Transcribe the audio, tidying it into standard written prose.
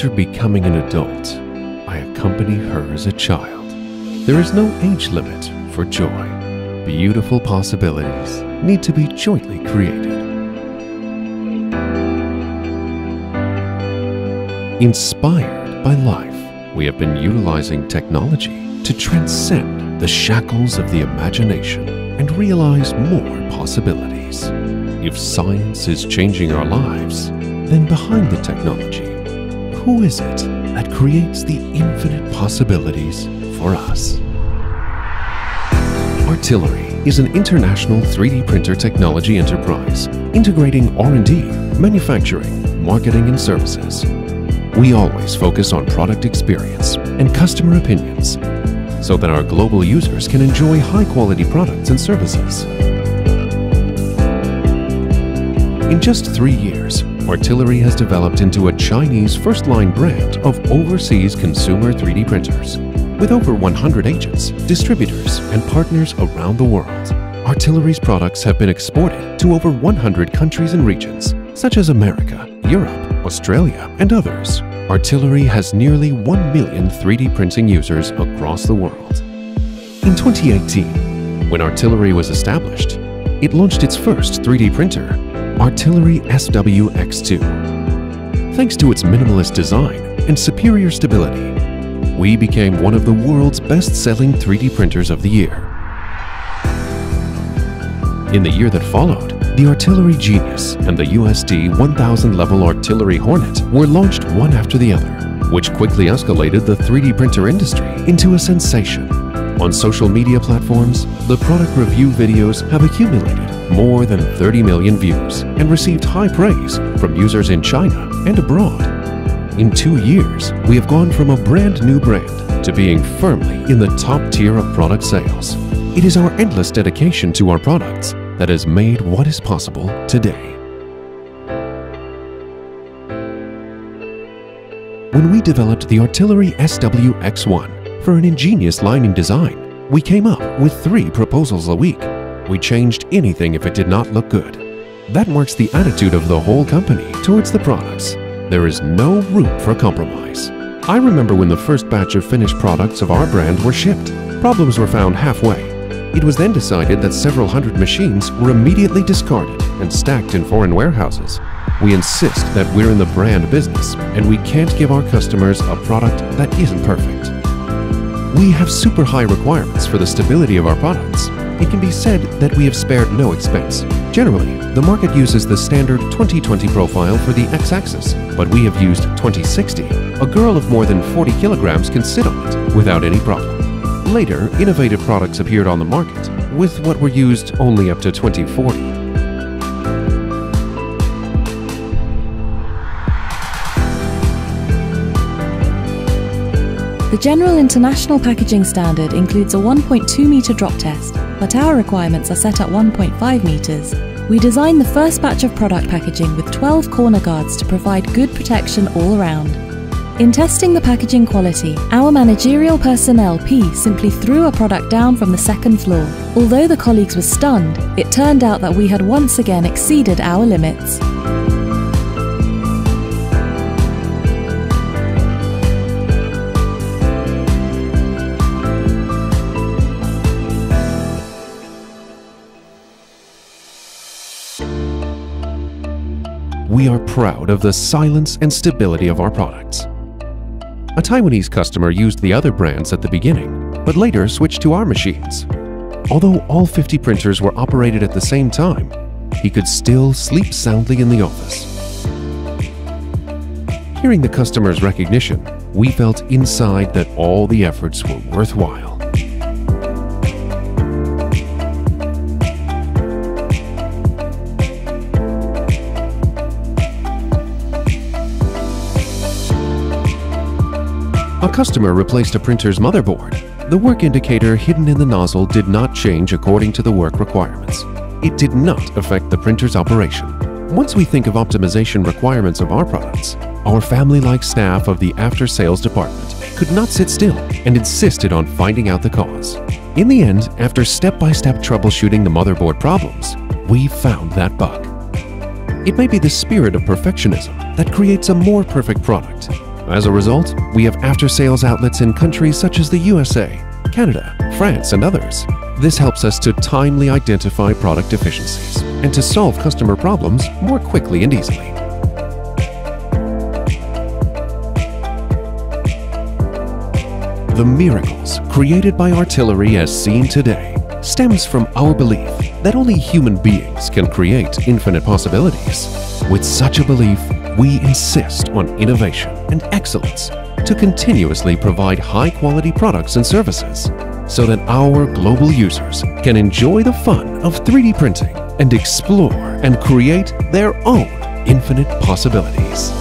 after becoming an adult, I accompany her as a child. There is no age limit for joy. Beautiful possibilities need to be jointly created. Inspired by life, we have been utilizing technology to transcend the shackles of the imagination and realize more possibilities. If science is changing our lives, then behind the technology, who is it that creates the infinite possibilities for us? Artillery is an international 3D printer technology enterprise integrating R&D, manufacturing, marketing, and services. We always focus on product experience and customer opinions so that our global users can enjoy high-quality products and services. In just 3 years, Artillery has developed into a Chinese first-line brand of overseas consumer 3D printers. With over 100 agents, distributors, and partners around the world, Artillery's products have been exported to over 100 countries and regions, such as America, Europe, Australia, and others. Artillery has nearly 1 million 3D printing users across the world. In 2018, when Artillery was established, it launched its first 3D printer, Artillery SWX2. Thanks to its minimalist design and superior stability, we became one of the world's best-selling 3D printers of the year. In the year that followed, the Artillery Genius and the USD 1000 level Artillery Hornet were launched one after the other, which quickly escalated the 3D printer industry into a sensation. On social media platforms, the product review videos have accumulated more than 30 million views and received high praise from users in China and abroad. In 2 years, we have gone from a brand new brand to being firmly in the top tier of product sales. It is our endless dedication to our products that has made what is possible today. When we developed the Artillery SWX1 for an ingenious lining design, we came up with 3 proposals a week. We changed anything if it did not look good. That marks the attitude of the whole company towards the products. There is no room for compromise. I remember when the first batch of finished products of our brand were shipped. Problems were found halfway. It was then decided that several hundred machines were immediately discarded and stacked in foreign warehouses. We insist that we're in the brand business and we can't give our customers a product that isn't perfect. We have super high requirements for the stability of our products. It can be said that we have spared no expense. Generally, the market uses the standard 2020 profile for the X-axis, but we have used 2060. A girl of more than 40 kilograms can sit on it without any problem. Later, innovative products appeared on the market with what were used only up to 2040. The General International Packaging Standard includes a 1.2 meter drop test, but our requirements are set at 1.5 meters. We designed the first batch of product packaging with 12 corner guards to provide good protection all around. In testing the packaging quality, our managerial personnel simply threw a product down from the second floor. Although the colleagues were stunned, it turned out that we had once again exceeded our limits. We are proud of the silence and stability of our products. A Taiwanese customer used the other brands at the beginning, but later switched to our machines. Although all 50 printers were operated at the same time, he could still sleep soundly in the office. Hearing the customer's recognition, we felt inside that all the efforts were worthwhile. A customer replaced a printer's motherboard. The work indicator hidden in the nozzle did not change according to the work requirements. It did not affect the printer's operation. Once we think of optimization requirements of our products, our family-like staff of the after-sales department could not sit still and insisted on finding out the cause. In the end, after step-by-step troubleshooting the motherboard problems, we found that bug. It may be the spirit of perfectionism that creates a more perfect product. As a result, we have after-sales outlets in countries such as the USA, Canada, France, and others. This helps us to timely identify product deficiencies and to solve customer problems more quickly and easily. The miracles created by artillery as seen today stems from our belief that only human beings can create infinite possibilities. With such a belief, we insist on innovation and excellence to continuously provide high-quality products and services so that our global users can enjoy the fun of 3D printing and explore and create their own infinite possibilities.